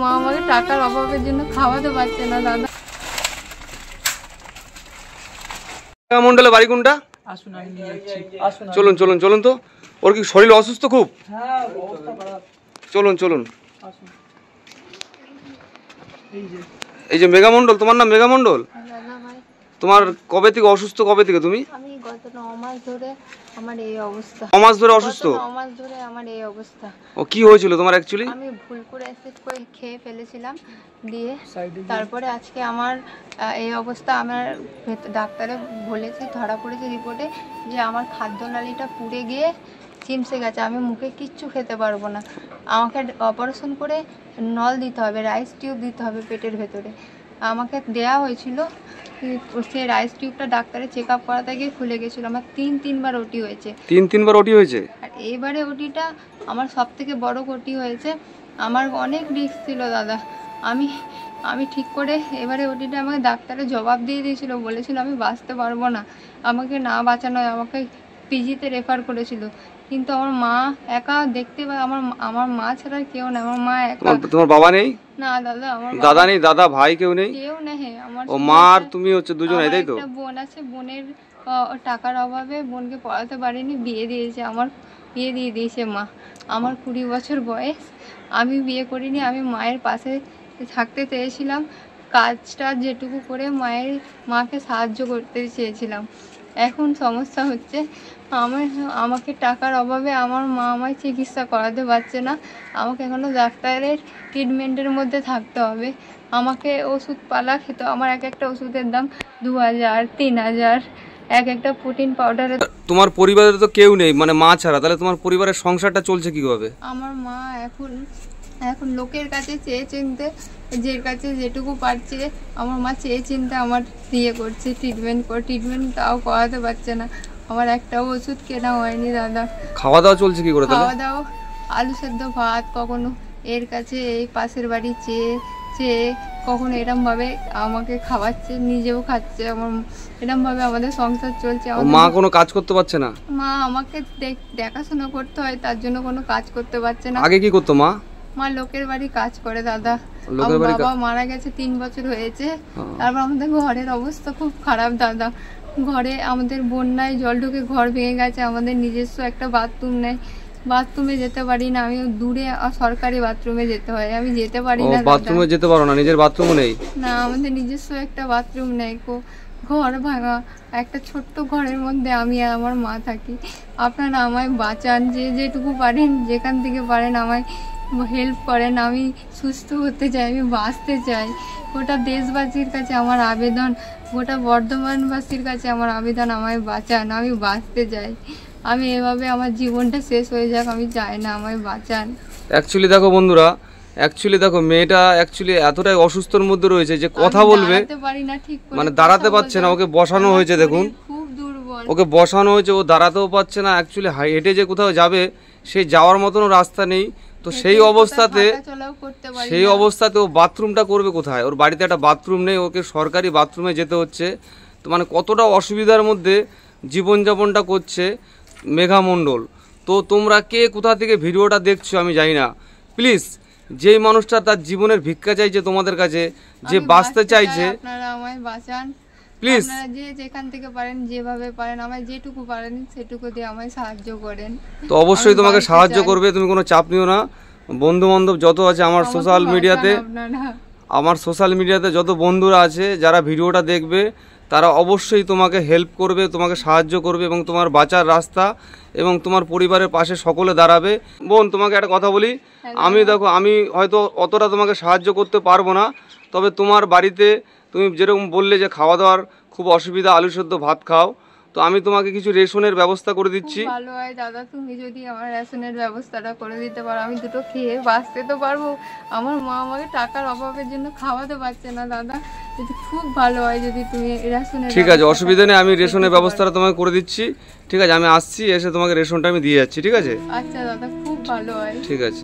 মা আমাকে টাকার অভাবের জন্য খাওয়াতে পারছে না দাদা। মন্ডলে বাড়ি কোনটা? চলুন চলুন চলুন। তো ওর কি শরীর অসুস্থ খুব? চলুন চলুন। এই যে মেঘা মন্ডল, তোমার নাম মেঘা মন্ডল? তোমার কবে থেকে অসুস্থ, কবে থেকে তুমি? আমি গত 9 মাস ধরে আমার এই অবস্থা। 9 মাস ধরে অসুস্থ? 9 মাস ধরে আমার এই অবস্থা। ও কি হয়েছিল তোমার অ্যাকচুয়ালি? আমি ভুল করে অ্যাসিড করে খেয়ে ফেলেছিলাম, দিয়ে তারপরে আজকে আমার এই অবস্থা। আমার ডাক্তারে বলেছে, ধরা পড়েছে রিপোর্টে যে আমার খাদ্যনালীটা পুড়ে গিয়ে চিমসে গেছে, আমি মুখে কিচ্ছু খেতে পারবো না। আমাকে অপারেশন করে নল দিতে হবে, রাইস টিউব দিতে হবে পেটের ভেতরে। আমাকে দেয়া হয়েছিল, সেই রাইস টিউবটা ডাক্তারে চেক আপ করাতে গিয়ে খুলে গেছিলো। আমার তিনবার ওটি হয়েছে। 3 বার ওটি হয়েছে? আর এইবারে ওটিটা আমার সব থেকে বড় ওটি হয়েছে। আমার অনেক রিস্ক ছিল দাদা। আমি ঠিক করে এবারে ওটিটা আমাকে ডাক্তারে জবাব দিয়ে দিয়েছিল, বলেছিল আমি বাঁচতে পারবো না, আমাকে না বাঁচানো, আমাকে পিজিতে রেফার করেছিল। কিন্তু আমার মা একা দেখতে পায়, আমার মা ছাড়া কেউ নেই, আমার মা একা। তোমার বাবা নেই? না দাদা, আমার দাদা নেই? দাদা ভাই কেউ নেই? কেউ নেই। আমার ও মা আর তুমি হচ্ছে দুজনেই, তাই তো? একটা বোন আছে, বোনের টাকার অভাবে বোনকে পড়াতে পারিনি, বিয়ে দিয়েছে। আমার বিয়ে দিয়ে দিয়েছে মা। আমার 20 বছর বয়স, আমি বিয়ে করিনি। আমি মায়ের পাশে থাকতে চেয়েছিলাম, কাজটা যেটুকু করে মাকে সাহায্য করতে চেয়েছিলাম। এখন সমস্যা হচ্ছে আমাকে টাকার অভাবে আমার মা আমায় চিকিৎসা করাতে পারছে না। আমাকে এখনও ডাক্তারের ট্রিটমেন্টের মধ্যে থাকতে হবে। আমাকে ওষুধপালা খেতে, আমার এক একটা ওষুধের দাম 2000, 3000, এক একটা প্রোটিন পাউডারের। তোমার পরিবারে তো কেউ নেই মানে মা ছাড়া, তাহলে তোমার পরিবারের সংসারটা চলছে কিভাবে? আমার মা এখন লোকের কাছে চেয়ে চিনতে, যে কাছে যেটুকু পারছে আমার মা চেয়ে চিনতে আমার দিয়ে করছে ট্রিটমেন্ট তাও করাতে পারছে না। আমার একটাও ওষুধ কেনা হয়নি দাদা। খাওয়া দাওয়া চলছে কি করে? খাওয়া দাওয়া আলু সেদ্ধ ভাত, কখনো এর কাছে এই পাশের বাড়ি চেয়ে কখনো এরমভাবে আমাকে খাওয়াচ্ছে, নিজেও খাচ্ছে। এরমভাবে আমাদের সংসার চলছে। মা কোনো কাজ করতে পারছে না? মা আমাকে দেখাশোনা করতে হয়, তার জন্য কোনো কাজ করতে পারছে না। আগে কি করতো মা? মা লোকের বাড়ি কাজ করে দাদা। আমার বাবা মারা গেছে 3 বছর হয়েছে। তারপর আমাদের ঘরের অবস্থা খুব খারাপ দাদা। ঘরে আমাদের বন্যায় জল ঢুকে ঘর ভেঙে গেছে, আমাদের নিজস্ব একটা বাথরুম নেই, বাথরুমে যেতে পারি না। আমি দূরে সরকারি বাথরুমে যেতে হয়, আমি যেতে পারি না। বাথরুমে যেতে পারো না? নিজের বাথরুমও নেই? না, আমাদের নিজস্ব একটা বাথরুম নেই। ঘর ভাঙা একটা ছোট্ট ঘরের মধ্যে আমি আর আমার মা থাকি। আপনারা আমায় বাঁচান, যেটুকু পারেন, যেখান থেকে পারেন আমায় হেল্প করেন। আমি সুস্থ হতে চাই, আমি বাঁচতে চাই। গোটা দেশবাসীর কাছে আমার আবেদন, গোটা বর্ধমানবাসীর কাছে আমার আবেদন, আমায় বাঁচান, আমি বাঁচতে চাই। আমি এভাবে আমার জীবনটা শেষ হয়ে যাক, আমি চাই না, আমায় বাঁচান। অ্যাকচুয়ালি দেখো বন্ধুরা, মেয়েটা এতটাই অসুস্থর মধ্যে রয়েছে যে কথা বলবে মানে দাঁড়াতে পারছে না। ওকে বসানো হয়েছে, দেখুন খুব দুর্বল, ওকে বসানো হয়েছে, ও দাঁড়াতেও পারছে না। অ্যাকচুয়ালি হেঁটে যে কোথাও যাবে সেই যাওয়ার মতনও রাস্তা নেই। তো সেই অবস্থাতে ও বাথরুমটা করবে কোথায়? ওর বাড়িতে একটা বাথরুম নেই, ওকে সরকারি বাথরুমে যেতে হচ্ছে। তো মানে কতটা অসুবিধার মধ্যে জীবনযাপনটা করছে মেঘা মণ্ডল। তো তোমরা কে কোথা থেকে ভিডিওটা দেখছো আমি জানি না, প্লিজ যেই মানুষটা তার জীবনের ভিক্ষা চাইছে তোমাদের কাছে, যে বাঁচতে চাইছে, আপনারা আমায় বাঁচান প্লিজ। আপনারা যেখান থেকে পারেন, যেভাবে পারেন, আমায় যেটুকু পারেন সেটুকু দিয়ে আমায় সাহায্য করেন। তো অবশ্যই তোমাকে সাহায্য করবে, তুমি কোনো চাপ নিও না। বন্ধু বান্ধব যত আছে আমার সোশ্যাল মিডিয়াতে যত বন্ধুরা আছে যারা ভিডিওটা দেখবে, তারা অবশ্যই তোমাকে হেল্প করবে, তোমাকে সাহায্য করবে এবং তোমার বাঁচার রাস্তা এবং তোমার পরিবারের পাশে সকলে দাঁড়াবে। বোন, তোমাকে একটা কথা বলি, আমি হয়তো অতটা তোমাকে সাহায্য করতে পারবো না, তবে তোমার বাড়িতে তুমি যেরকম বললে যে খাওয়া দাওয়ার খুব অসুবিধা, আলু সেদ্ধ ভাত খাও, তো আমি তোমাকে কিছু রেশনের ব্যবস্থা করে দিচ্ছি। ভালো হয় দাদা, তুমি যদি আমার রেশনের ব্যবস্থাটা করে দিতে পারো, আমি দুটো খেয়ে বাঁচতে তো পারবো। আমার মা আমাকে টাকার অভাবের জন্য খাওয়াতে পারছে না দাদা, যদি খুব ভালো হয় যদি তুমি রেশনের। ঠিক আছে, অসুবিধা নেই, আমি রেশনের ব্যবস্থাটা তোমাকে করে দিচ্ছি। ঠিক আছে, আমি আসছি, এসে তোমাকে রেশনটা আমি দিয়ে যাচ্ছি। ঠিক আছে? আচ্ছা দাদা, খুব ভালো হয়। ঠিক আছে।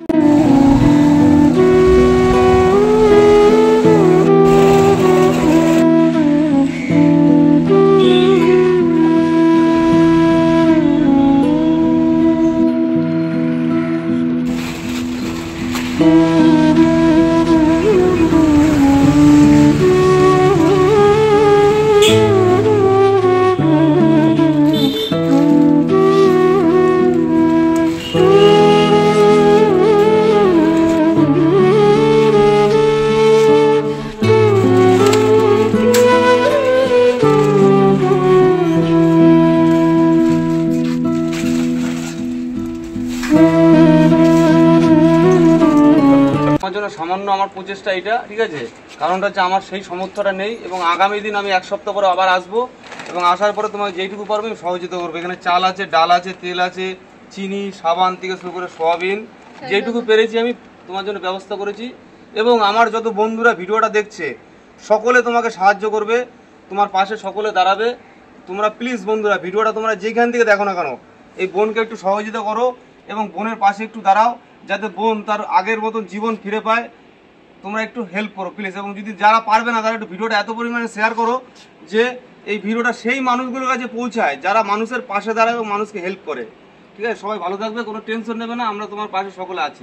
জন্য আমার প্রচেষ্টা এটা, ঠিক আছে। কারণটা হচ্ছে আমার সেই সামর্থ্যটা নেই, এবং আগামী দিন আমি 1 সপ্তাহ পরে আবার আসবো, এবং আসার পরে তোমাকে যেইটুকু পারবো আমি সহযোগিতা করবো। এখানে চাল আছে, ডাল আছে, তেল আছে, চিনি, সাবান থেকে শুরু করে সোয়াবিন, যেইটুকু পেরেছি আমি তোমার জন্য ব্যবস্থা করেছি। এবং আমার যত বন্ধুরা ভিডিওটা দেখছে সকলে তোমাকে সাহায্য করবে, তোমার পাশে সকলে দাঁড়াবে। তোমরা প্লিজ বন্ধুরা ভিডিওটা তোমরা যেখান থেকে দেখো না কেন এই বোনকে একটু সহযোগিতা করো এবং বোনের পাশে একটু দাঁড়াও, যাতে বোন তার আগের মতন জীবন ফিরে পায়। তোমরা একটু হেল্প করো প্লিজ, এবং যদি যারা পারবে না তারা একটু ভিডিওটা এত পরিমাণে শেয়ার করো যে এই ভিডিওটা সেই মানুষগুলোর কাছে পৌঁছায় যারা মানুষের পাশে দাঁড়ায় এবং মানুষকে হেল্প করে। ঠিক আছে, সবাই ভালো থাকবে, কোনো টেনশন নেবে না, আমরা তোমার পাশে সকলে আছি।